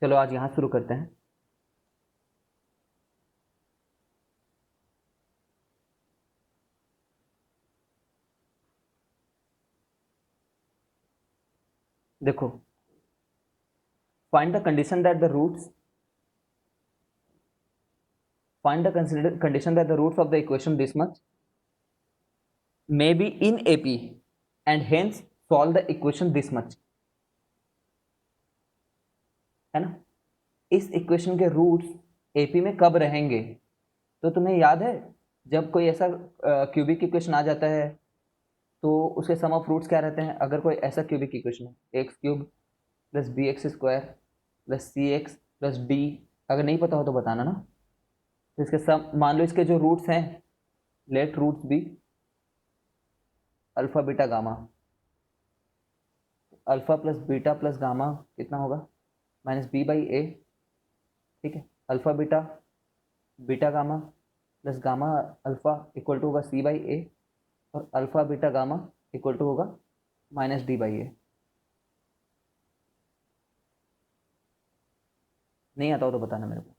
चलो आज यहाँ शुरू करते हैं। देखो, find the condition that the roots find the condition that the roots of the equation this much may be in AP and hence solve the equation this much, है ना। इस इक्वेशन के रूट्स AP में कब रहेंगे? तो तुम्हें याद है जब कोई ऐसा क्यूबिक इक्वेशन आ जाता है तो उसके सम ऑफ रूट्स क्या रहते हैं? अगर कोई ऐसा क्यूबिक इक्वेशन है x cube plus b x square plus c x plus d, अगर नहीं पता हो तो बताना ना। तो इसके सम, मान लो इसके जो रूट्स हैं, let roots be alpha beta gamma. Alpha plus gamma कितना होगा? Minus b by a. ठीक है, alpha beta beta gamma plus gamma alpha equal to होगा सी बाई ए, और alpha beta gamma equal to होगा minus d by a. नहीं आता हो तो बताना मेरे को।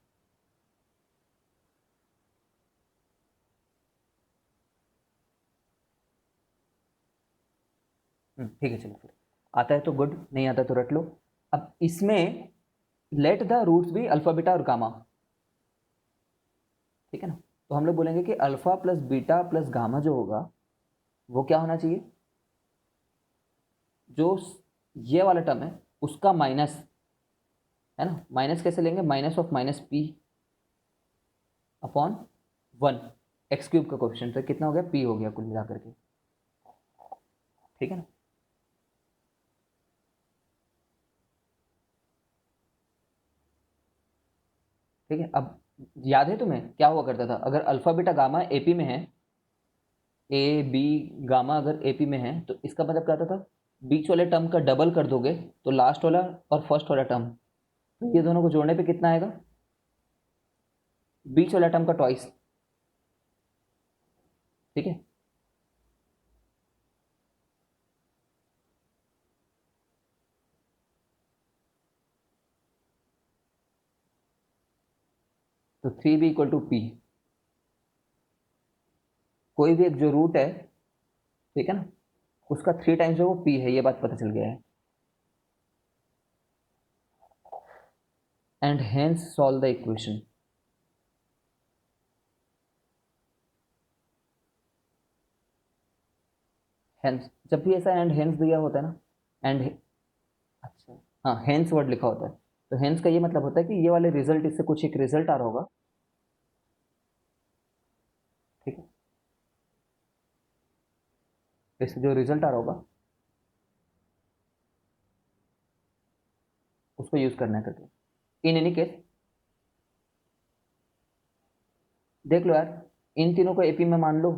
ठीक है, चलो फिर आता है तो गुड, नहीं आता तो रट लो। अब इसमें लेट द रूट्स भी अल्फा बीटा और गामा, ठीक है ना। तो हम लोग बोलेंगे कि alpha plus beta plus gamma जो होगा वो क्या होना चाहिए? जो ये वाला टर्म है उसका माइनस, है ना। माइनस कैसे लेंगे? Minus of minus P upon 1, x cube का कोएफिशिएंट, तो कितना हो गया? पी हो गया कुल मिलाकर के, ठीक है ना। ठीक है, अब याद है तुम्हें क्या हुआ करता था? अगर अल्फा बीटा गामा एपी में है, ए बी गामा अगर एपी में है, तो इसका मतलब क्या होता था? बीच वाले टर्म का डबल कर दोगे तो लास्ट वाला और फर्स्ट वाला टर्म, तो ये दोनों को जोड़ने पे कितना आएगा? बीच वाला टर्म का ट्वाइस, ठीक है। तो 3b इक्वल टू पी, कोई भी एक जो रूट है, ठीक है ना, उसका 3 टाइम्स जो वो पी है, ये बात पता चल गया है। And hence solve the equation. Hence, जब भी ऐसा एंड हेंस दिया होता है ना, एंड, अच्छा हाँ, हेंस वर्ड लिखा होता है, तो हेंस का ये मतलब होता है कि ये वाले रिजल्ट, इससे कुछ एक रिजल्ट आ रहा होगा, ठीक है। इससे जो रिजल्ट आ रहा होगा उसको यूज करना है करके। इन एनी केस देख लो यार, इन तीनों को एपी में मान लो,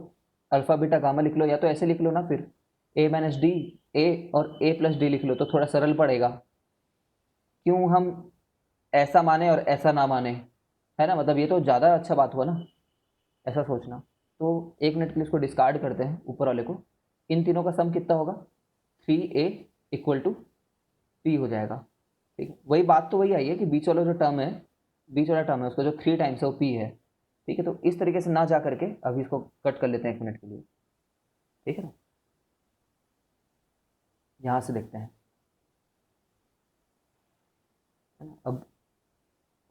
अल्फा बीटा गामा लिख लो, या तो ऐसे लिख लो ना, फिर ए माइनस डी, ए और ए प्लस डी लिख लो तो थोड़ा सरल पड़ेगा। क्यों हम ऐसा माने और ऐसा ना माने, है ना, मतलब ये तो ज़्यादा अच्छा बात हुआ ना, ऐसा सोचना। तो एक मिनट के लिए इसको डिस्कार्ड करते हैं ऊपर वाले को। इन तीनों का सम कितना होगा? 3a इक्वल टू पी हो जाएगा, ठीक है। वही बात तो वही आई है कि बीच वाला जो टर्म है, बीच वाला टर्म है उसका जो 3 टाइम्स है वो पी है, ठीक है। तो इस तरीके से ना जा करके अभी इसको कट कर लेते हैं 1 मिनट के लिए, ठीक है ना। यहाँ से देखते हैं, है ना। अब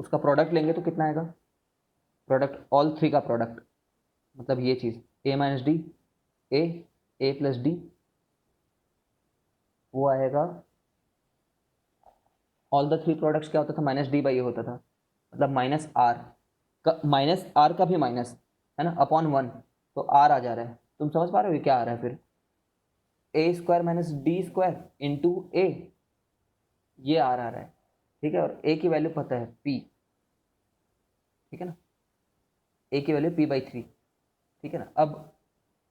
उसका प्रोडक्ट लेंगे तो कितना आएगा? प्रोडक्ट ऑल थ्री का प्रोडक्ट, मतलब ये चीज़ ए माइनस डी, ए, ए प्लस डी, वो आएगा। ऑल द थ्री प्रोडक्ट्स क्या होता था? माइनस डी बाई ए होता था, मतलब माइनस आर का, माइनस आर का भी माइनस, है ना, अपॉन 1, तो आर आ जा रहा है। तुम समझ पा रहे हो ये क्या आ रहा है? फिर a square minus d square into a, ये आर आ रहा है, ठीक है। और ए की वैल्यू पता है पी, ठीक है ना, ए की वैल्यू पी बाई 3, ठीक है ना। अब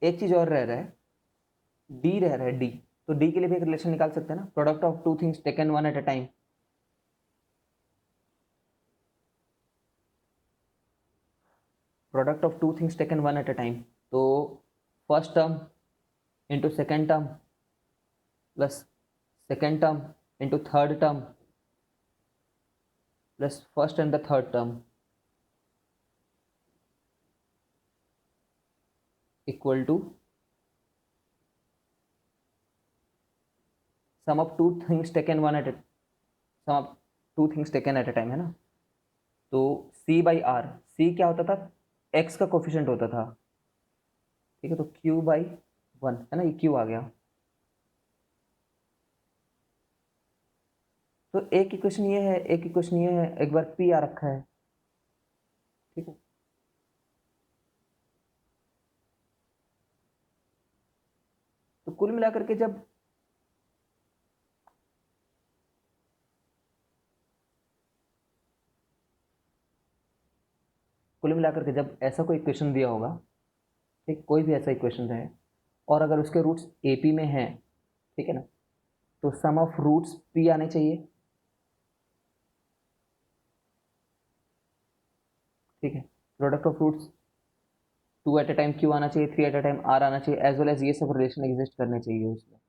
एक चीज़ और रह रहा है, डी रह रहा है, डी। तो डी के लिए भी एक रिलेशन निकाल सकते हैं ना, product of two things taken one at a time. Product of two things taken one at a time, तो first term into second term plus second term into third term, plus first and the third term equal to sum of two things taken one at sum of two things taken at a time, है ना। तो c by are, c क्या होता था, x का coefficient होता था, ठीक है। तो q बाई वन, है ना, ये q आ गया। तो एक इक्वेशन ये है, एक इक्वेशन ये है, एक बार p आ रखा है, ठीक है। तो कुल मिलाकर के जब ऐसा कोई इक्वेशन दिया होगा, ठीक, कोई भी ऐसा इक्वेशन रहे, और अगर उसके रूट्स एपी में हैं, ठीक है ना, तो सम ऑफ रूट्स पी आने चाहिए, ठीक है। Product of roots two at a time q आना चाहिए, three at a time r आना चाहिए, एज वेल एज ये सब रिलेशन एग्जिस्ट करने चाहिए उसमें,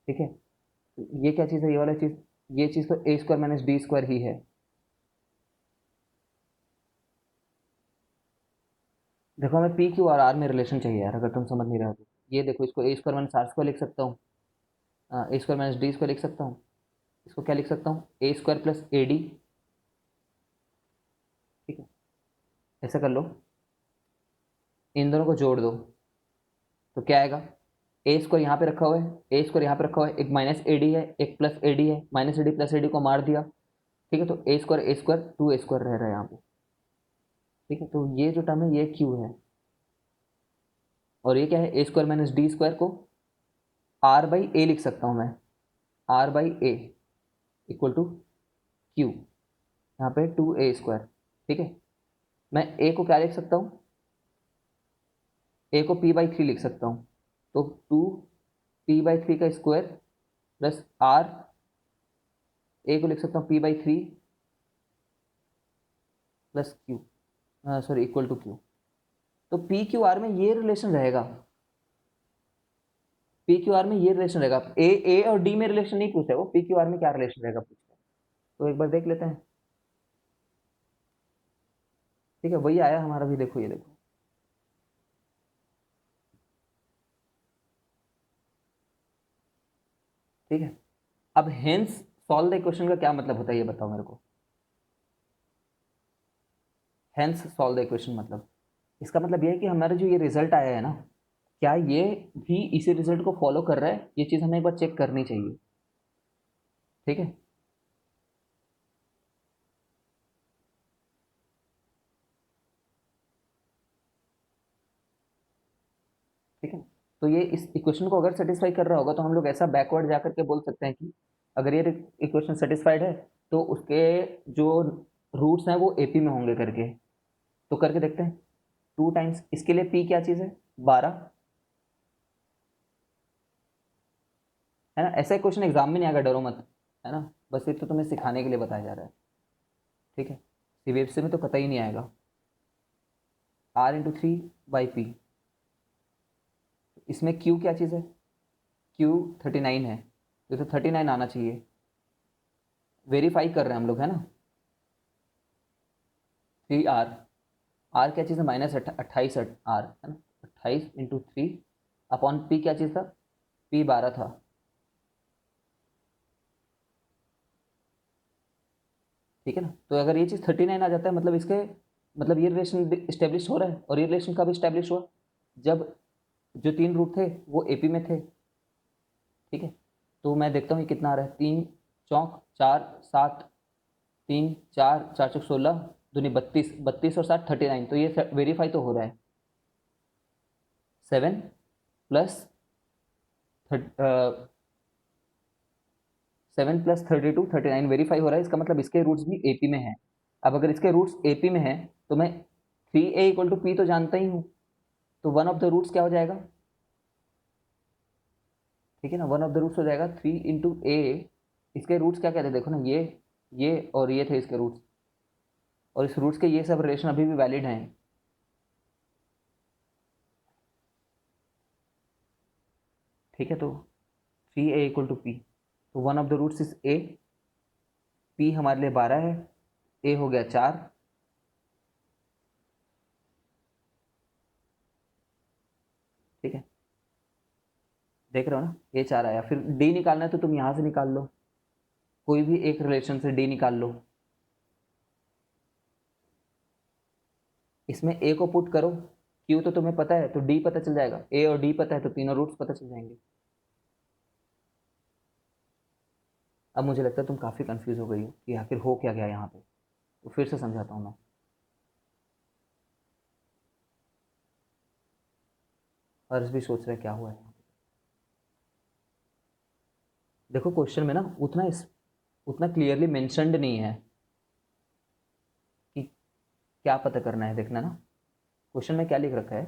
ठीक है। तो ये क्या चीज़ है, ये वाला चीज़, ये चीज़ तो ए स्क्वायर माइनस डी स्क्वायर ही है। देखो हमें पी क्यू और आर में रिलेशन चाहिए यार, अगर तुम समझ नहीं रहे हो तो ये देखो, इसको ए स्क्वायर माइनस आर स्क्वायर लिख सकता हूँ, ए स्क्वायर माइनस डी स्क्वायर लिख सकता हूँ, इसको क्या लिख सकता हूँ, ए स्क्वायर प्लस ए डी, ठीक है। ऐसा कर लो, इन दोनों को जोड़ दो, तो क्या आएगा, ए स्क्वायर यहाँ पे रखा हुआ है, ए स्क्वायर यहाँ पे रखा हुआ है, एक माइनस ए डी है, एक प्लस ए डी है, minus A D plus A D को मार दिया, ठीक है। तो ए स्क्वायर टू ए स्क्वायर रह रहा है यहाँ पे, ठीक है। तो ये जो टर्म है ये क्यू है, और ये क्या है, a square minus d square को आर बाई ए लिख सकता हूँ मैं, r by a equal to q, यहाँ पे टू ए स्क्वायर, ठीक है। मैं ए को क्या लिख सकता हूँ, ए को पी बाई थ्री लिख सकता हूँ, तो टू पी बाई थ्री का स्क्वायर प्लस आर, ए को लिख सकता हूँ p by three plus q, sorry equal to q. तो पी क्यू आर में ये रिलेशन रहेगा, पी क्यू आर में ये रिलेशन रहेगा, ए और डी में रिलेशन नहीं पूछा है वो, पी क्यू आर में क्या रिलेशन रहेगा पूछा है। तो एक बार देख लेते हैं, ठीक है। वही आया हमारा भी, देखो ये देखो, ठीक है। अब हेंस सॉल्व द इक्वेशन का क्या मतलब होता है, ये बताओ मेरे को। हेंस सॉल्व द इक्वेशन मतलब, इसका मतलब ये है कि हमारा जो ये रिजल्ट आया है ना, क्या ये भी इसी रिजल्ट को फॉलो कर रहा है, ये चीज़ हमें एक बार चेक करनी चाहिए, ठीक है। ठीक है, तो ये इस इक्वेशन को अगर सेटिस्फाई कर रहा होगा तो हम लोग ऐसा बैकवर्ड जा करके बोल सकते हैं कि अगर ये इक्वेशन सेटिस्फाइड है तो उसके जो रूट्स हैं वो एपी में होंगे करके। तो करके देखते हैं, टू टाइम्स इसके लिए पी क्या चीज़ है, 12, है ना। ऐसा क्वेश्चन एग्जाम में नहीं आएगा, डरो मत, है ना। बस ये तो तुम्हें सिखाने के लिए बताया जा रहा है, ठीक है। सीबीएसई में तो कतई नहीं आएगा। R into three by p, इसमें क्यू क्या चीज़ है, क्यू 39 है, तो 39 आना चाहिए। वेरीफाई कर रहे हैं हम लोग, है ना। थ्री आर, आर क्या चीज़ है, माइनस 28 आर, है ना। 28 इंटू थ्री अपॉन पी क्या चीज़ था, पी 12 था, ठीक है ना। तो अगर ये चीज़ 39 आ जाता है, मतलब इसके मतलब ये रिलेशन इस्टेब्लिश हो रहा है, और ये रिलेशन कब इस्टेब्लिश हुआ, जब जो तीन रूट थे वो एपी में थे, ठीक है। तो मैं देखता हूँ ये कितना आ रहा है, तीन चौक चार सात, तीन चार, चार चौक 16, दूनी 32, 32 और 7 39, तो ये वेरीफाई तो हो रहा है। 7 प्लस 7 प्लस 32 39 वेरीफाई हो रहा है, इसका मतलब इसके रूट्स भी एपी में है। अब अगर इसके रूट्स एपी में है तो मैं three a equal to p तो जानता ही हूँ, तो वन ऑफ द रूट्स क्या हो जाएगा, ठीक है ना, वन ऑफ द रूट्स हो जाएगा थ्री इंटू ए। इसके रूट्स क्या कहते हैं देखो ना, ये और ये थे इसके रूट्स, और इस रूट्स के ये सब रिलेशन अभी भी वैलिड हैं, ठीक है। तो three a equal to p, तो one of the roots is a, P हमारे लिए 12 है, A हो गया 4, ठीक है, देख रहे हो ना, ये 4 आया। फिर D निकालना है तो तुम यहाँ से निकाल लो, कोई भी एक रिलेशन से D निकाल लो। इसमें A को पुट करो, Q तो तुम्हें पता है तो D पता चल जाएगा, A और D पता है तो तीनों रूट्स पता चल जाएंगे। अब मुझे लगता है तुम काफ़ी कंफ्यूज हो गई हो कि आखिर हो क्या गया यहाँ पे, तो फिर से समझाता हूँ मैं। हर्ष भी सोच रहे क्या हुआ है यहाँ पे। देखो क्वेश्चन में ना उतना क्लियरली मेंशन्ड नहीं है कि क्या पता करना है, देखना ना क्वेश्चन में क्या लिख रखा है,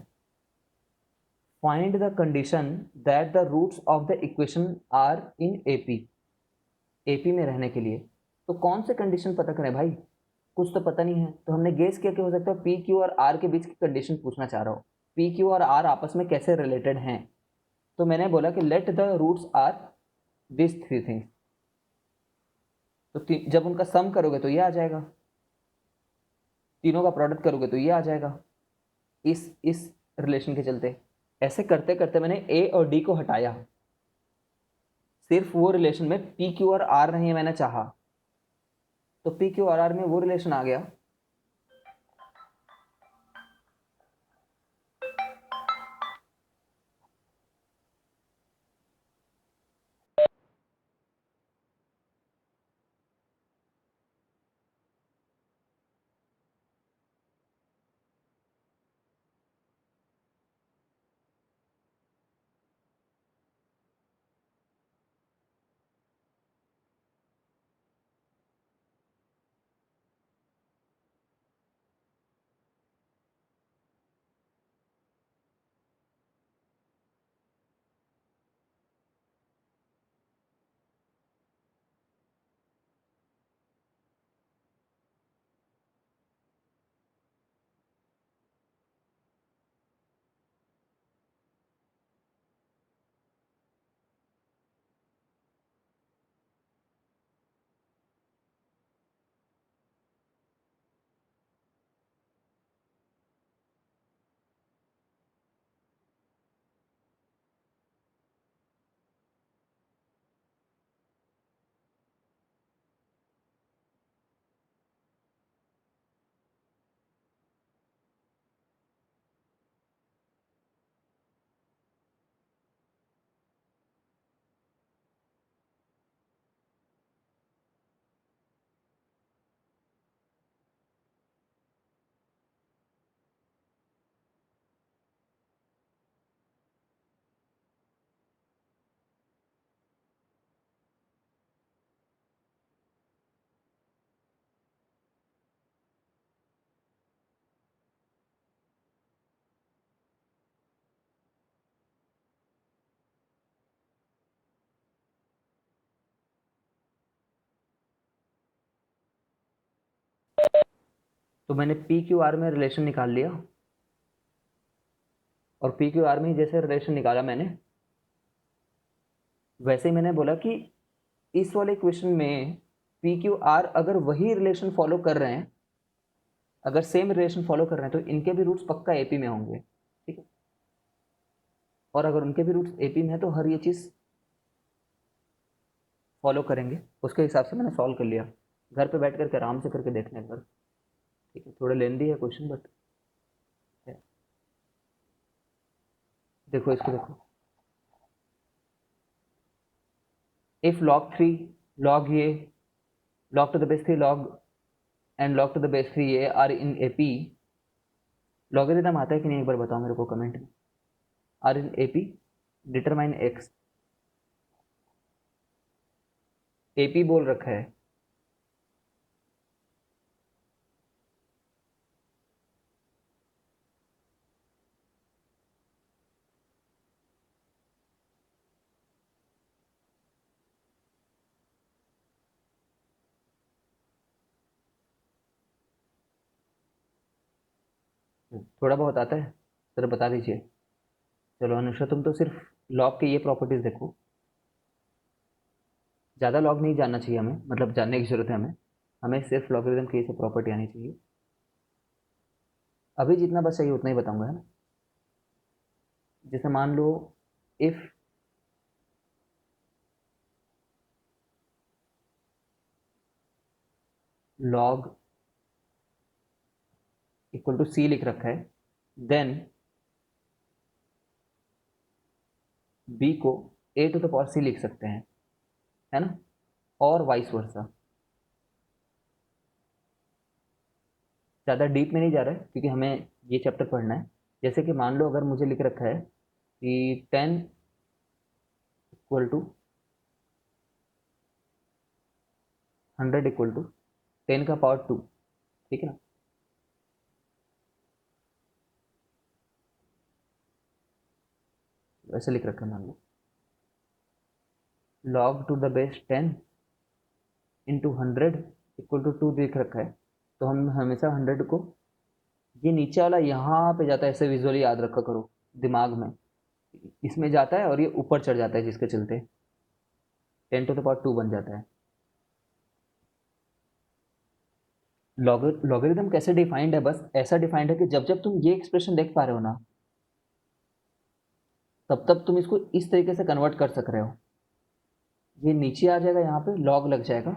find the condition that the roots of the equation are in AP. AP में रहने के लिए तो कौन से कंडीशन पता करें भाई, कुछ तो पता नहीं है, तो हमने गेस किया कि हो सकता है पी क्यू और आर के बीच की कंडीशन पूछना चाह रहा हो, पी क्यू और आर आपस में कैसे रिलेटेड हैं। तो मैंने बोला कि let the roots are this three things, तो जब उनका सम करोगे तो ये आ जाएगा, तीनों का प्रोडक्ट करोगे तो ये आ जाएगा, इस रिलेशन के चलते। ऐसे करते करते मैंने ए और डी को हटाया, सिर्फ वो रिलेशन में पी क्यू और आर नहीं मैंने चाहा, तो पी क्यू और आर में वो रिलेशन आ गया। तो मैंने पी क्यू आर में रिलेशन निकाल लिया, और पी क्यू आर में जैसे रिलेशन निकाला मैंने, वैसे ही मैंने बोला कि इस वाले क्वेश्चन में पी क्यू आर अगर वही रिलेशन फॉलो कर रहे हैं, अगर सेम रिलेशन फॉलो कर रहे हैं तो इनके भी रूट्स पक्का एपी में होंगे, ठीक है, और अगर उनके भी रूट्स एपी में है तो हर ये चीज़ फॉलो करेंगे, उसके हिसाब से मैंने सॉल्व कर लिया। घर पे बैठ करके आराम से करके देखने पर, ठीक है, थोड़ा लेंदी है क्वेश्चन बट देखो इसको देखो, इफ log 3 log ये log to the base 3 log and log to the base 3 ये are in AP, लॉगरिथम आता है कि नहीं एक बार बताओ मेरे को कमेंट में, r in AP determine x, AP बोल रखा है, थोड़ा बहुत आता है, जरा बता दीजिए। चलो अनुषा तुम तो सिर्फ लॉग के ये प्रॉपर्टीज देखो, ज़्यादा लॉग नहीं जानना चाहिए हमें, मतलब जानने की ज़रूरत है हमें, हमें सिर्फ लॉगरिदम की ये सब प्रॉपर्टी आनी चाहिए। अभी जितना बस चाहिए उतना ही बताऊंगा, है ना। जैसे मान लो इफ़ लॉग इक्वल टू सी लिख रखा है, देन बी को ए टू द पावर सी लिख सकते हैं, है ना, और वाइस वर्सा। ज़्यादा डीप में नहीं जा रहा है क्योंकि हमें ये चैप्टर पढ़ना है। जैसे कि मान लो अगर मुझे लिख रखा है कि 10 इक्वल टू 100 इक्वल टू 10 का पावर 2, ठीक है ना। ऐसे लिख रखा है, मान लो log to the base 10 into 100 equal to 2 लिख रखा है। तो हम हमेशा 100 को, ये नीचे वाला यहाँ पे जाता है, ऐसे विजुअली याद रखा करो दिमाग में, इसमें जाता है और ये ऊपर चढ़ जाता है, जिसके चलते 10 टू द पावर 2 बन जाता है। लॉगरिदम कैसे डिफाइंड है, बस ऐसा डिफाइंड है कि जब जब तुम ये एक्सप्रेशन देख पा रहे हो ना, तब तब तुम इसको इस तरीके से कन्वर्ट कर सक रहे हो। ये नीचे आ जाएगा, यहाँ पे लॉग लग जाएगा,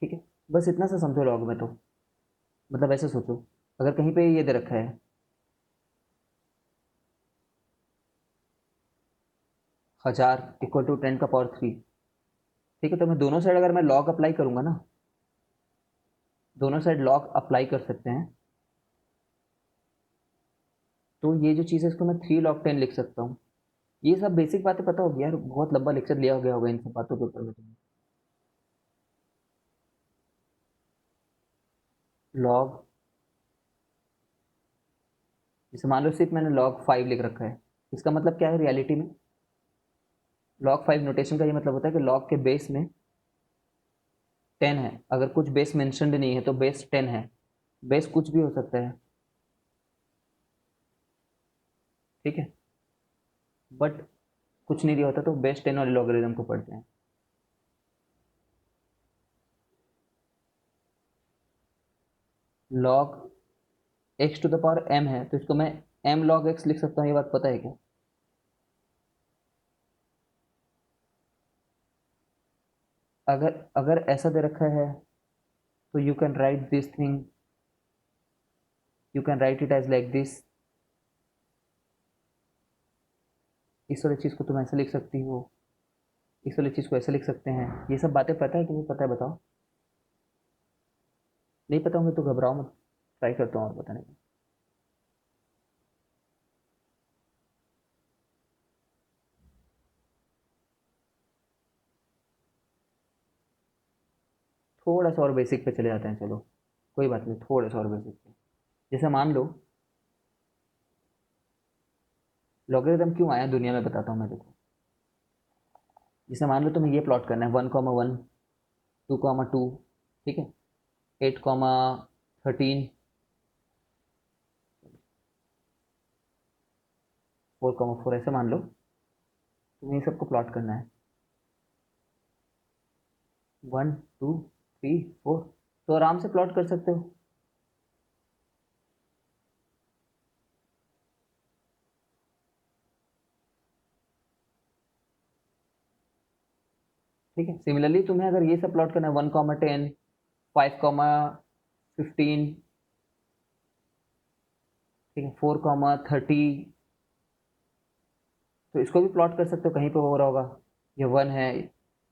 ठीक है। बस इतना सा समझो लॉग में, तो मतलब ऐसे सोचो, अगर कहीं पे ये दे रखा है 1000 इक्वल टू 10 का पावर 3, ठीक है, तो मैं दोनों साइड अगर मैं लॉग अप्लाई करूंगा ना, दोनों साइड लॉग अप्लाई कर सकते हैं, तो ये जो चीज़ है इसको मैं 3 log 10 लिख सकता हूँ। ये सब बेसिक बातें पता होगी यार, बहुत लंबा लेक्चर लिया गया होगा इन सब बातों के ऊपर में तुमने। लॉग, जैसे मान लो सिर्फ मैंने log 5 लिख रखा है, इसका मतलब क्या है रियलिटी में। log 5 नोटेशन का ये मतलब होता है कि लॉग के बेस में 10 है, अगर कुछ बेस मेंशनड नहीं है तो बेस 10 है। बेस कुछ भी हो सकता है, ठीक है, बट कुछ नहीं दिया होता तो बेस 10 वाले लॉगरिदम को पढ़ते हैं। log x to the power m है, तो इसको मैं m log x लिख सकता हूँ, ये बात पता है क्या। अगर अगर ऐसा दे रखा है तो you can write this thing, you can write it as like this, इस वाली चीज़ को तुम ऐसे लिख सकती हो, इस वाली चीज़ को ऐसे लिख सकते हैं। ये सब बातें पता है कि नहीं पता है, बताओ। नहीं पता होंगे तो घबराओ मत, ट्राई करता हूँ और बताने का। थोड़ा सा और बेसिक पे चले जाते हैं, चलो कोई बात नहीं, थोड़ा सा और बेसिक पे। जैसे मान लो लॉगरिदम क्यों आया दुनिया में, बताता हूँ मैं, देखो। जैसे मान लो तुम्हें ये प्लॉट करना है 1,1 2,2, ठीक है, 8,13 4,4, ऐसे मान लो तुम्हें ये सबको प्लॉट करना है 1 2 3 4, तो आराम से प्लॉट कर सकते हो। ठीक है, सिमिलरली तुम्हें अगर ये सब प्लॉट करना है 1,10 5,15, ठीक है, 4,30, तो इसको भी प्लॉट कर सकते हो, कहीं पे हो रहा होगा ये 1 है,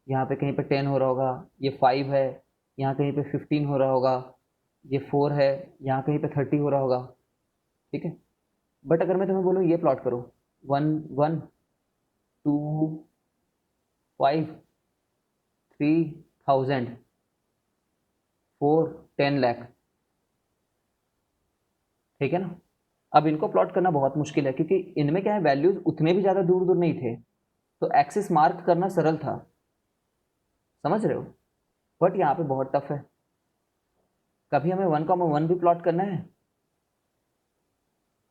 यहाँ पे कहीं पे 10 हो रहा होगा, ये 5 है, यहाँ कहीं पे 15 हो रहा होगा, ये 4 है, यहाँ कहीं पे 30 हो रहा होगा, ठीक है। बट अगर मैं तुम्हें बोलूँ ये प्लॉट करो 1 1 2 5 3,000 4 10 लाख, ठीक है ना। अब इनको प्लॉट करना बहुत मुश्किल है क्योंकि इनमें क्या है, वैल्यूज उतने भी ज़्यादा दूर दूर नहीं थे, तो एक्सिस मार्क करना सरल था, समझ रहे हो। बट यहाँ पे बहुत टफ है। कभी हमें 1,1 भी प्लॉट करना है,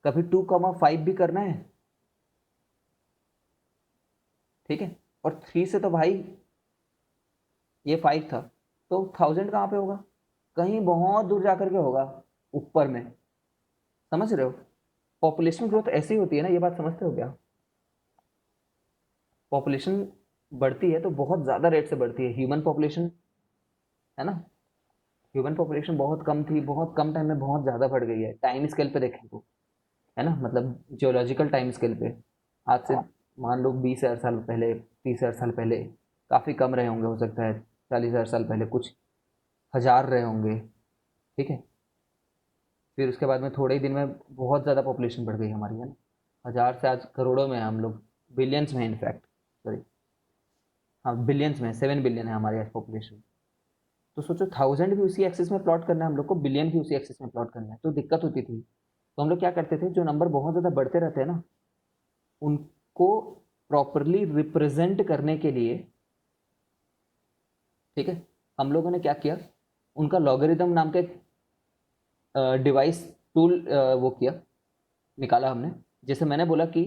कभी 2,5 भी करना है, ठीक है। और 3 से तो भाई ये 5 था, तो 1000 कहाँ पे होगा? कहीं बहुत दूर जा करके होगा, ऊपर में। समझ रहे हो? पॉपुलेशन ग्रोथ ऐसी होती है ना, ये बात समझते हो क्या? पॉपुलेशन बढ़ती है तो बहुत ज़्यादा रेट से बढ़ती है। ह्यूमन पॉपुलेशन है ना, ह्यूमन पॉपुलेशन बहुत कम थी, बहुत कम टाइम में बहुत ज़्यादा बढ़ गई है। टाइम स्केल पे देखें तो, है ना, मतलब जियोलॉजिकल टाइम स्केल पे आज से मान लो 20,000 साल पहले, 30,000 साल पहले काफ़ी कम रहे होंगे, हो सकता है 40,000 साल पहले कुछ हज़ार रहे होंगे। ठीक है, फिर उसके बाद में थोड़े ही दिन में बहुत ज़्यादा पॉपुलेशन बढ़ गई हमारी, है ना। हज़ार से आज करोड़ों में हैं हम लोग, बिलियंस में इनफैक्ट, सॉरी, हाँ बिलियंस में, 7 बिलियन है हमारे आज पॉपुलेशन। तो सोचो 1000 भी उसी एक्सिस में प्लॉट करना है हम लोग को, बिलियन भी उसी एक्सिस में प्लॉट करना है, तो दिक्कत होती थी। तो हम लोग क्या करते थे, जो नंबर बहुत ज़्यादा बढ़ते रहते हैं ना, उनको प्रॉपरली रिप्रेजेंट करने के लिए, ठीक है, हम लोगों ने क्या किया, उनका लॉगरिदम नाम का एक डिवाइस टूल वो किया, निकाला हमने। जैसे मैंने बोला कि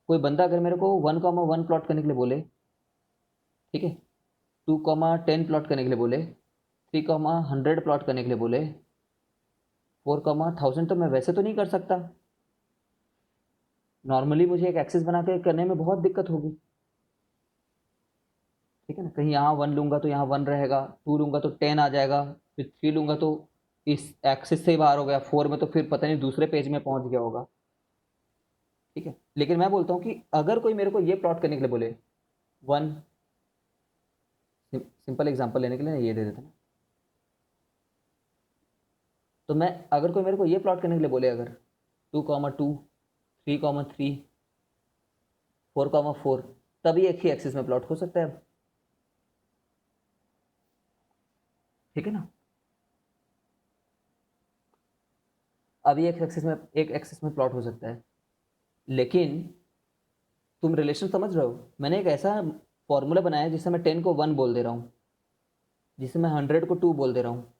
कोई बंदा अगर मेरे को 1,1 प्लॉट करने के लिए बोले, ठीक है, 2,10 प्लॉट करने के लिए बोले, 3,100 प्लॉट करने के लिए बोले, 4,1000, तो मैं वैसे तो नहीं कर सकता। नॉर्मली मुझे एक एक्सिस बना के करने में बहुत दिक्कत होगी, ठीक है ना। कहीं यहाँ 1 लूँगा तो यहाँ 1 रहेगा, 2 लूँगा तो 10 आ जाएगा, फिर 3 लूँगा तो इस एक्सिस से ही बाहर हो गया, 4 में तो फिर पता नहीं दूसरे पेज में पहुँच गया होगा। ठीक है, लेकिन मैं बोलता हूँ कि अगर कोई मेरे को ये प्लॉट करने के लिए बोले, वन, सिंपल एग्जांपल लेने के लिए ये दे देते हैं, तो मैं, अगर कोई मेरे को ये प्लॉट करने के लिए बोले, अगर 2,2, 3,3, 4,4, तभी एक ही एक्सिस में प्लॉट हो सकता है अब। ठीक है ना, अभी एक एक्सिस में प्लॉट हो सकता है। लेकिन तुम रिलेशन समझ रहे हो, मैंने एक ऐसा फॉर्मूला बनाया जिससे मैं 10 को 1 बोल दे रहा हूँ, जिससे मैं 100 को 2 बोल दे रहा हूँ,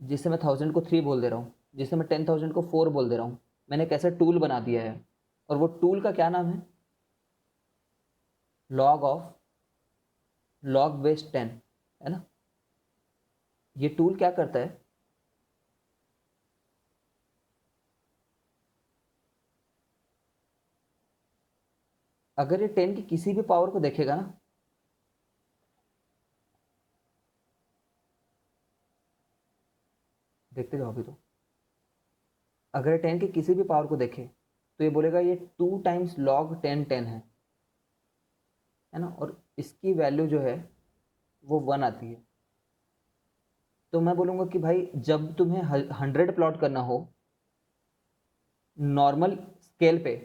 जिससे मैं 1000 को 3 बोल दे रहा हूँ, जिससे मैं 10,000 को 4 बोल दे रहा हूँ। मैंने एक ऐसा टूल बना दिया है, और वो टूल का क्या नाम है, लॉग ऑफ लॉग बेस 10, है ना। ये टूल क्या करता है, अगर ये 10 की किसी भी पावर को देखेगा ना, देखते जाओ अभी तो, अगर ये 10 की किसी भी पावर को देखे तो ये बोलेगा ये 2 टाइम्स लॉग 10 है ना, और इसकी वैल्यू जो है वो 1 आती है। तो मैं बोलूँगा कि भाई जब तुम्हें 100 प्लॉट करना हो नॉर्मल स्केल पे,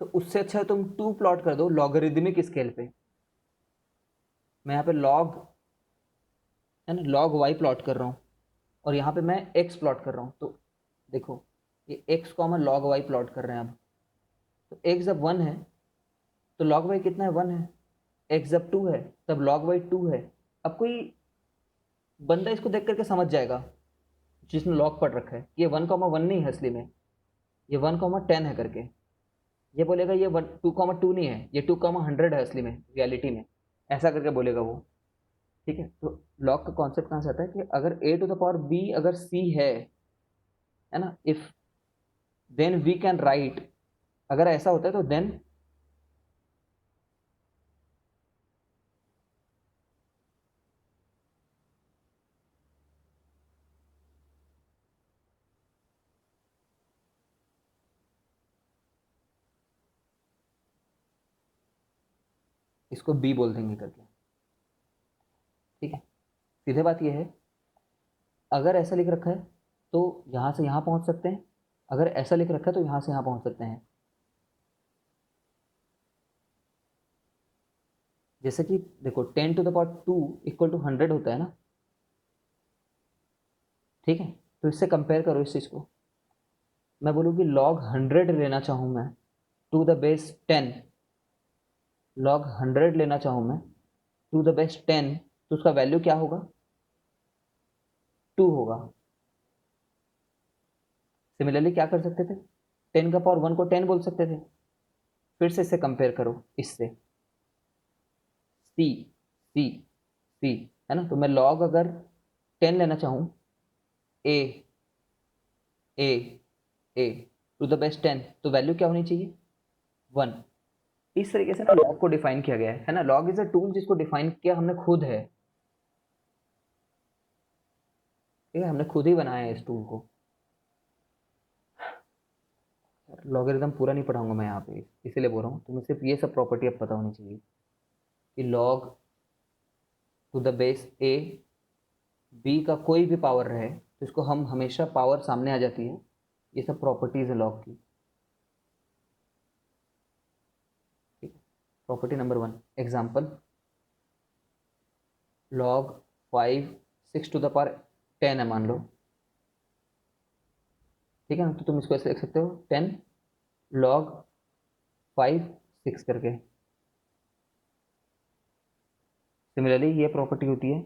तो उससे अच्छा तुम 2 प्लॉट कर दो लॉगरिदमिक स्केल पे। मैं यहाँ पे लॉग, है ना, लॉग वाई प्लॉट कर रहा हूँ, और यहाँ पे मैं एक्स प्लॉट कर रहा हूँ। तो देखो, ये एक्स को हम लॉग वाई प्लॉट कर रहे हैं अब। तो एक्स जब 1 है तो लॉग वाई कितना है, 1 है। एक्स जब 2 है तब लॉग वाई 2 है। अब कोई बंदा इसको देख करके समझ जाएगा, जिसने लॉग पढ़ रखा है, ये 1,1 नहीं है असली में, ये 1,10 है करके। ये बोलेगा ये 2,2 नहीं है, ये 2,100 है असली में, रियलिटी में, ऐसा करके बोलेगा वो। ठीक है, तो लॉग का कॉन्सेप्ट कहाँ से आता है कि अगर a to the power b अगर सी है ना, if then we can write, अगर ऐसा होता है तो देन, इसको बी बोल देंगे करके। ठीक है, सीधे बात ये है, अगर ऐसा लिख रखा है तो यहाँ से यहाँ पहुँच सकते हैं, अगर ऐसा लिख रखा है तो यहाँ से यहाँ पहुँच सकते हैं। जैसे कि देखो 10⁻²= 100 होता है ना, ठीक है। तो इससे कंपेयर करो इस चीज़ को, मैं बोलूँ कि लॉग 100 लेना चाहूँ मैं, टू द बेस 10, लॉग 100 लेना चाहूँ मैं टू द बेस 10, तो उसका वैल्यू क्या होगा, 2 होगा। सिमिलरली क्या कर सकते थे, 10⁻1 को 10 बोल सकते थे। फिर से इसे कंपेयर करो इससे, सी सी सी है ना, तो मैं लॉग अगर 10 लेना चाहूँ, ए ए ए टू द बेस 10, तो वैल्यू क्या होनी चाहिए, 1। इस तरीके से ना लॉग को डिफाइन किया गया है ना। लॉग इज अ टूल जिसको डिफाइन किया हमने खुद है, ठीक है, हमने खुद ही बनाया है इस टूल को। लॉगरिदम पूरा नहीं पढ़ाऊंगा मैं यहाँ पे, इसीलिए बोल रहा हूँ, तुम्हें सिर्फ ये सब प्रॉपर्टी अब पता होनी चाहिए कि log to the base a b का कोई भी पावर रहे तो इसको हम हमेशा पावर सामने आ जाती है। ये सब प्रॉपर्टीज है लॉग की, ठीक है। Property number 1, example, log 5 6 to the power 10 है मान लो, ठीक है ना, तो तुम इसको ऐसे लिख सकते हो 10 लॉग 5 6 करके। सिमिलरली ये प्रॉपर्टी होती है,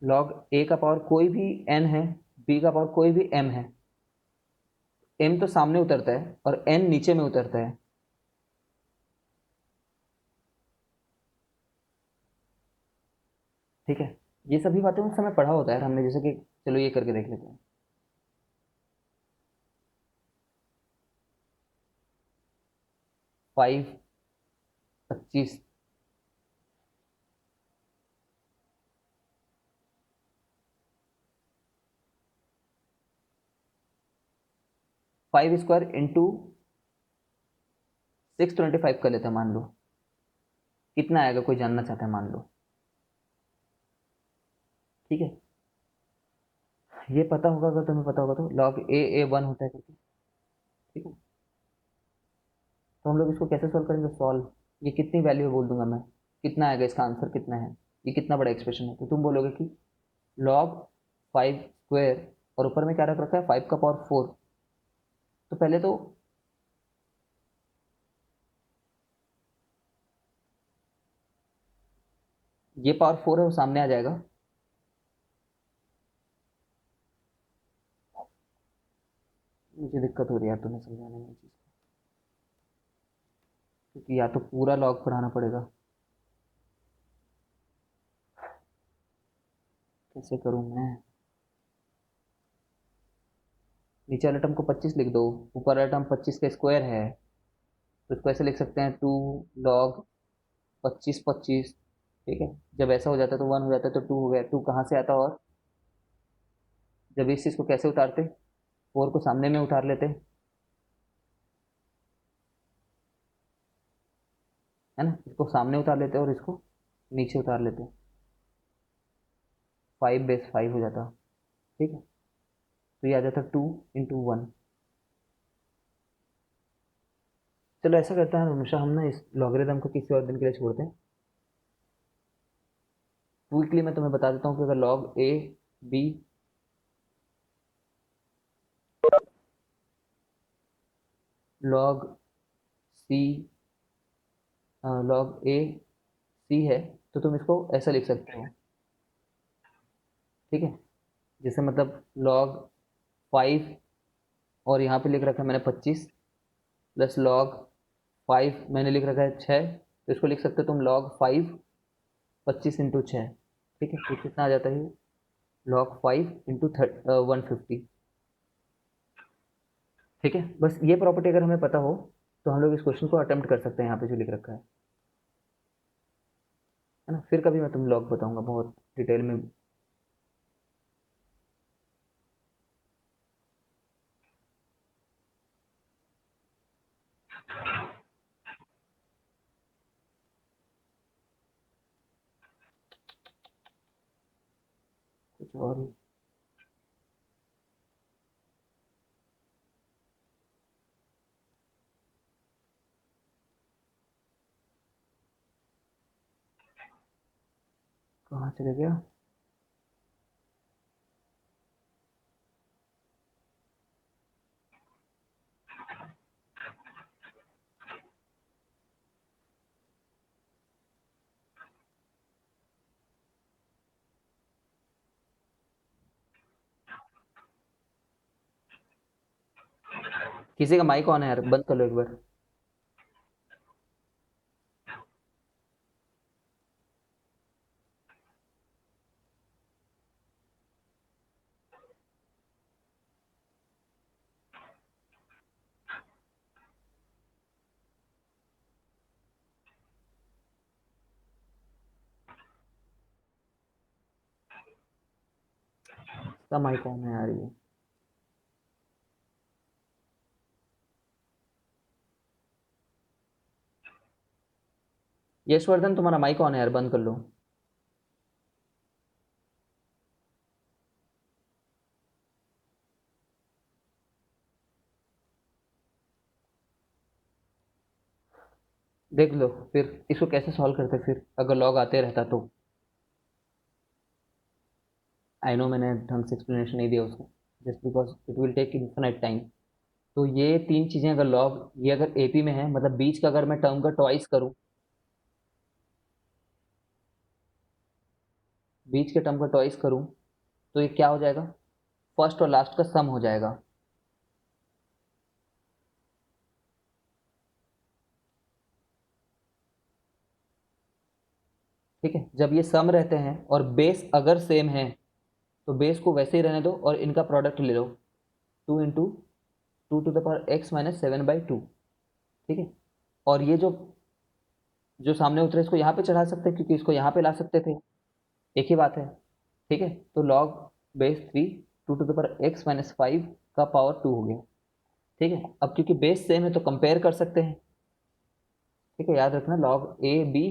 लॉग ए का पावर कोई भी n है, बी का पावर कोई भी m है, m तो सामने उतरता है और n नीचे में उतरता है, ठीक है। ये सभी बातें उस समय पढ़ा होता है हमने, जैसे कि चलो ये करके देख लेते हैं। 5 25 5 स्क्वायर इंटू 625 कर लेते हैं मान लो, कितना आएगा कोई जानना चाहता है मान लो, ठीक है। ये पता होगा, अगर तुम्हें पता होगा तो लॉग ए 1 होता है करके, ठीक है। तो हम लोग इसको कैसे सॉल्व करेंगे, सॉल्व, ये कितनी वैल्यू है बोल दूंगा मैं, कितना आएगा, इसका आंसर कितना है, ये कितना बड़ा एक्सप्रेशन है, तो तुम बोलोगे कि लॉग 5 स्क्वायर और ऊपर में क्या रख रखा है 5 का पावर 4, तो पहले तो ये पावर 4 है वो सामने आ जाएगा, मुझे दिक्कत हो रही है यार तुम्हें समझाने में चीज़, क्योंकि या तो पूरा लॉग पढ़ाना पड़ेगा, कैसे करूँ मैं। नीचे वाले टर्म को 25 लिख दो, ऊपर वाला टर्म 25 का स्क्वायर है, तो इसको ऐसे लिख सकते हैं 2 लॉग 25 ठीक है। जब ऐसा हो जाता है तो 1 हो जाता है, तो 2 हो गया, 2 कहाँ से आता, और जब इस चीज़ को कैसे उतारते, 4 को सामने में उतार लेते, है ना, इसको सामने उतार लेते और इसको नीचे उतार लेते, 5/5 हो जाता, ठीक है। तो ये आ जाता 2 × 1। चलो ऐसा करते हैं हमेशा हम ना इस लॉगरिदम को किसी और दिन के लिए छोड़ते हैं। क्विकली मैं तुम्हें बता देता हूँ कि अगर log a b log c log a c है, तो तुम इसको ऐसा लिख सकते हो, ठीक है। जैसे मतलब लॉग 5 और यहाँ पे लिख रखा है मैंने 25 प्लस लॉग 5 मैंने लिख रखा है 6, तो इसको लिख सकते हो तुम लॉग 5 25 × 6, ठीक है। तो कितना आ जाता है, लॉग 5 × 150, ठीक है। बस ये प्रॉपर्टी अगर हमें पता हो तो हम लोग इस क्वेश्चन को अटेम्प्ट कर सकते हैं, यहाँ पे जो लिख रखा है ना। फिर कभी मैं तुम लॉग बताऊंगा बहुत डिटेल में। कुछ और कहाँ चले गया, किसी का माइक ऑन है यार, बंद कर लो एक बार। का माइक ऑन है यार ये। यशवर्धन तुम्हारा माइक ऑन है यार, बंद कर लो। देख लो फिर इसको कैसे सॉल्व करते फिर अगर लॉग आते रहता तो। आई नो मैंने ढंग से एक्सप्लेनेशन नहीं दिया उसको, just because it will take infinite time. तो ये तीन चीज़ें अगर लॉग, ये अगर एपी में है मतलब बीच का अगर मैं टर्म का ट्वाइस करूँ, बीच के टर्म का ट्वाइस करूँ तो ये क्या हो जाएगा, फर्स्ट और लास्ट का सम हो जाएगा। ठीक है, जब ये सम रहते हैं और बेस अगर सेम है तो बेस को वैसे ही रहने दो और इनका प्रोडक्ट ले लो, 2 × 2⁻x - 7/2। ठीक है, और ये जो जो सामने उतरे इसको यहाँ पे चढ़ा सकते हैं क्योंकि इसको यहाँ पे ला सकते थे, एक ही बात है। ठीक है, तो log बेस 3 2 × x - 5 का पावर 2 हो गया। ठीक है, अब क्योंकि बेस सेम है तो कंपेयर कर सकते हैं। ठीक है, याद रखना log a b,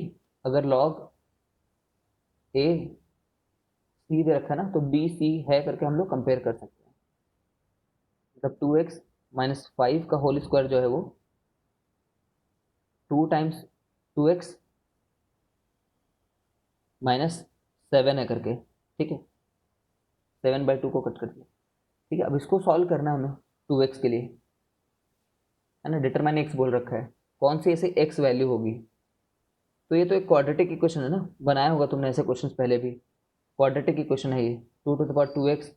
अगर log a c दे रखा है ना तो b c है करके हम लोग कंपेयर कर सकते हैं। मतलब 2x - 5 का होल स्क्वायर जो है वो 2 × 2x - 7 है करके। ठीक है, 7/2 को कट कर दिया। ठीक है, अब इसको सॉल्व करना है हमें 2x के लिए, है ना, डिटरमाइन x बोल रखा है, कौन सी ऐसे x वैल्यू होगी। तो ये तो एक क्वाड्रेटिक इक्वेशन है ना, बनाया होगा तुमने ऐसे क्वेश्चन पहले भी। क्वाड्रेटिक इक्वेशन है ये, 2 × 2x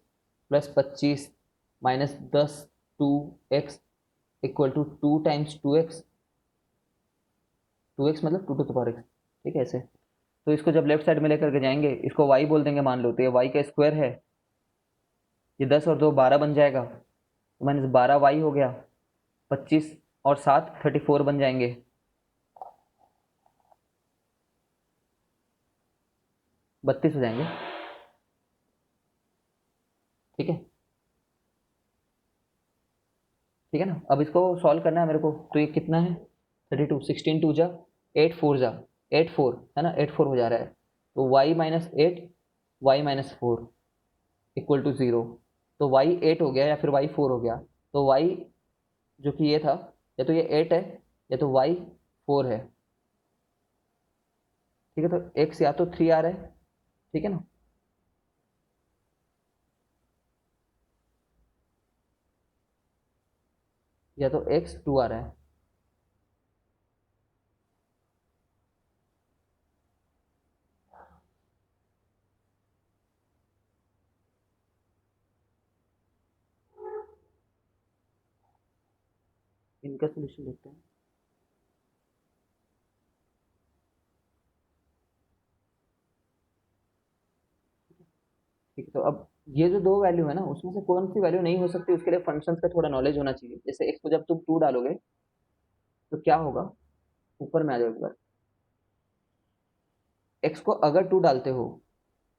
+ 25 - 10 2x = 2 × 2x, 2x मतलब 2 × x। ठीक है, ऐसे। तो इसको जब लेफ्ट साइड में लेकर के जाएंगे, इसको y बोल देंगे मान लो, तो ये y का स्क्वायर है, ये 10 और 2 12 बन जाएगा, तो -12y हो गया, 25 और 7 34 बन जाएंगे। 32 हो जाएंगे। ठीक है, ठीक है ना, अब इसको सॉल्व करना है मेरे को, तो ये कितना है 32, 16 2 जा 8 4 जा 8 4, है ना, 8 4 हो जा रहा है। तो y - 8 y - 4 = 0। तो y 8 हो गया या फिर y 4 हो गया। तो y जो कि ये था, या तो ये 8 है या तो y 4 है। ठीक है, तो x या तो 3 आ रहा है, ठीक है ना, या तो x 2 आ रहा है। इनका सोल्यूशन देखते हैं। ठीक है, तो अब ये जो दो वैल्यू है ना, उसमें से कौन सी वैल्यू नहीं हो सकती, उसके लिए फंक्शंस का थोड़ा नॉलेज होना चाहिए। जैसे x को जब तुम 2 डालोगे तो क्या होगा, ऊपर में आ जाओ एक बार। x को अगर 2 डालते हो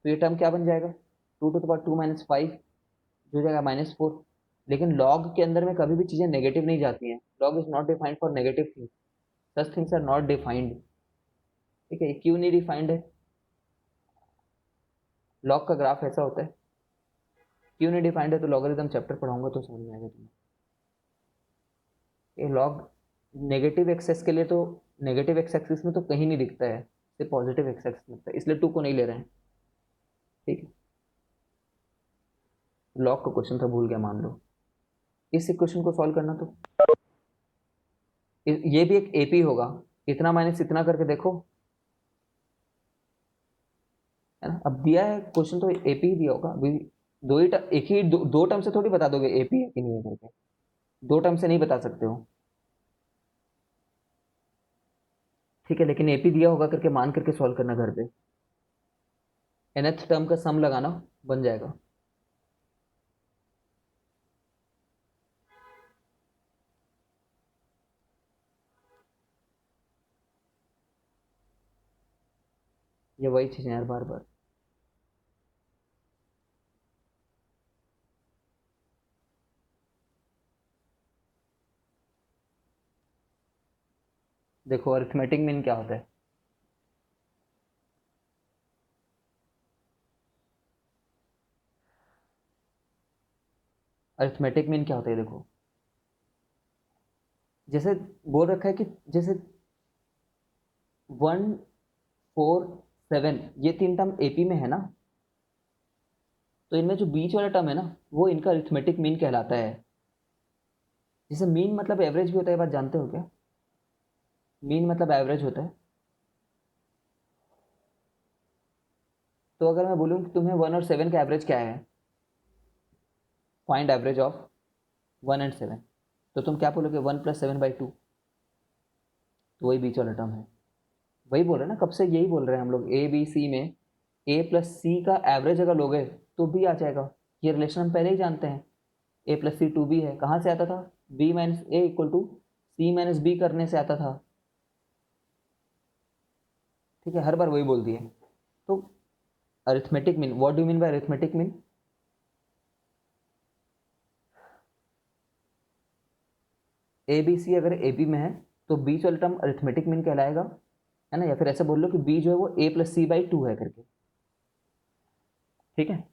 तो ये टर्म क्या बन जाएगा, 2 × 2 - 5 जो हो जाएगा -4। लेकिन लॉग के अंदर में कभी भी चीजें नेगेटिव नहीं जाती हैं, log is not defined for negative things, such things are not defined. ठीक है, क्यों नहीं डिफाइंड है, लॉग का ग्राफ ऐसा होता है, क्यों नहीं डिफाइंड है, तो लॉगरिथम चैप्टर पढ़ाऊंगा तो समझ में आएगा तुम्हें। ये लॉग नेगेटिव एक्सेस के लिए तो, नेगेटिव एक्स एक्सिस में तो कहीं नहीं दिखता है, सिर्फ पॉजिटिव एक्स एक्सिस में दिखता है, इसलिए 2 को नहीं ले रहे हैं। ठीक है, लॉग का क्वेश्चन था, भूल गया मान लो। इस इक्वेशन को सॉल्व करना तो ये भी एक एपी होगा, इतना माइनस इतना करके देखो, है ना। अब दिया है क्वेश्चन तो एपी ही दिया होगा, अभी दो ही एक ही दो टर्म से थोड़ी बता दोगे एपी है कि नहीं है करके, दो टर्म से नहीं बता सकते हो। ठीक है, लेकिन एपी दिया होगा करके मान करके सॉल्व करना घर पे, nth टर्म का सम लगाना, बन जाएगा। ये वही चीज़ है यार, बार बार। देखो अरिथमेटिक मीन क्या होता है, अरिथमेटिक मीन क्या होता है, देखो जैसे बोल रखा है कि जैसे 1, 4, 7 ये तीन टर्म एपी में है ना, तो इनमें जो बीच वाला टर्म है ना वो इनका अरिथमेटिक मीन कहलाता है। जैसे मीन मतलब एवरेज भी होता है, बात जानते हो क्या? मीन मतलब एवरेज होता है। तो अगर मैं बोलूँ कि तुम्हें 1 और 7 का एवरेज क्या है, फाइंड एवरेज ऑफ 1 and 7, तो तुम क्या बोलोगे? 1 + 7/2। तो वही बीच वाला टर्म है, वही बोल रहे हैं ना, कब से यही बोल रहे हैं हम लोग। ए बी सी में A+C का एवरेज अगर लोगे तो बी आ जाएगा। ये रिलेशन हम पहले ही जानते हैं। A+C 2B है, कहाँ से आता था? B-A = C-B करने से आता था। ठीक है, हर बार वही बोल दिए। तो arithmetic mean, what do mean by arithmetic mean? A B C अगर ए बी में है तो बीच वाला टर्म अरिथमेटिक मीन कहलाएगा, है ना। या फिर ऐसे बोल लो कि बी जो है वो A+C/2 है करके। ठीक है,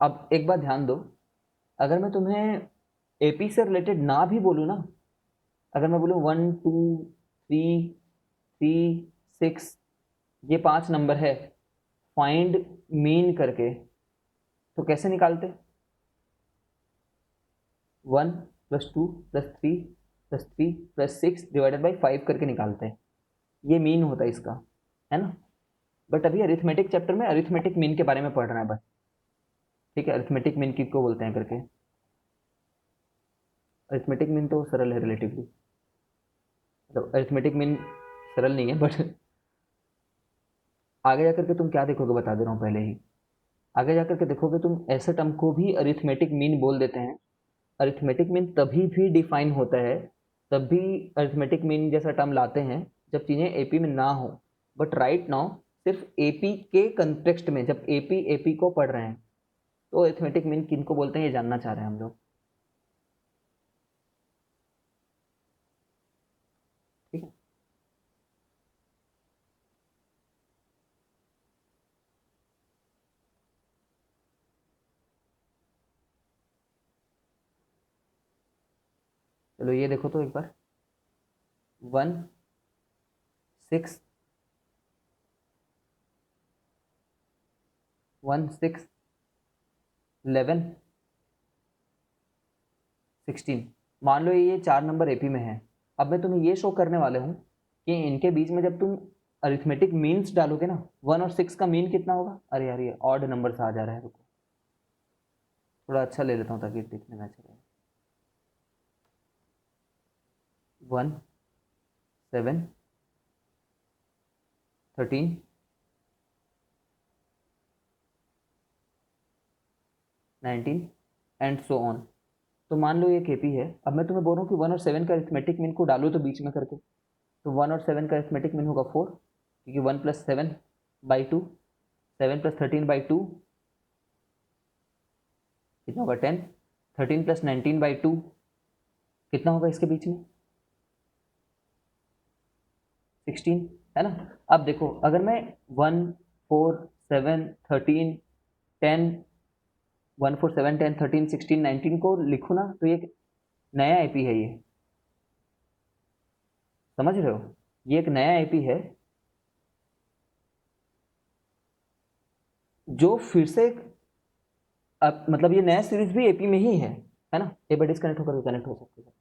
अब एक बात ध्यान दो, अगर मैं तुम्हें एपी से रिलेटेड ना भी बोलूँ ना, अगर मैं बोलूँ 1, 2, 3, 3, 6 ये 5 नंबर है, फाइंड मीन करके, तो कैसे निकालते? 1 + 2 + 3 + 6 डिवाइडेड बाई 5 करके निकालते हैं। ये मीन होता है इसका, है ना। बट अभी अरिथमेटिक चैप्टर में अरिथमेटिक मीन के बारे में पढ़ रहे हैं बस। ठीक है, अरिथमेटिक मीन किसको बोलते हैं करके। अरिथमेटिक मीन तो सरल है रिलेटिवली, मतलब अरिथमेटिक मीन सरल नहीं है, बट आगे जाकर के तुम क्या देखोगे बता दे रहा हूँ पहले ही। आगे जाकर के देखोगे तुम ऐसे टर्म को भी अरिथमेटिक मीन बोल देते हैं। अरिथमेटिक मीन तभी भी डिफाइन होता है, तब भी अरिथमेटिक मीन जैसा टर्म लाते हैं जब चीज़ें एपी में ना हो। बट राइट नाउ सिर्फ एपी के कंटेक्स्ट में, जब एपी एपी को पढ़ रहे हैं, तो अरिथमेटिक मीन किन को बोलते हैं ये जानना चाह रहे हैं हम लोग। ठीक है, चलो ये देखो तो एक बार, 1, 6, 1, 6, 11, 16, मान लो ये 4 नंबर एपी में है। अब मैं तुम्हें ये शो करने वाले हूँ कि इनके बीच में जब तुम अरिथमेटिक मीन्स डालोगे ना, 1 और 6 का मीन कितना होगा। अरे यार ये ऑड नंबर आ जा रहा है, रुको थोड़ा अच्छा ले लेता हूँ ताकि दिखने में अच्छा लगे। 1, 7, 13, 19 एंड सो ऑन। तो मान लो ये केपी है। अब मैं तुम्हें बोल रहा हूँ कि 1 और 7 का अरिथमेटिक मीन को डालो तो बीच में करके, तो 1 और 7 का अरिथमेटिक मीन होगा 4, क्योंकि 1 + 7/2, 7 + 13/2 कितना होगा 10, 13 + 19/2 कितना होगा इसके बीच में 16, है ना। अब देखो अगर मैं 1, 4, 7, 13, 10, 1, 4, 7, 10, 13, 16, 19 को लिखूँ ना, तो ये नया एपी है ये, समझ रहे हो। ये एक नया एपी है जो फिर से अब मतलब ये नया सीरीज भी एपी में ही है ना। एक बार डिस्कनेक्ट होकर कनेक्ट हो सकती है।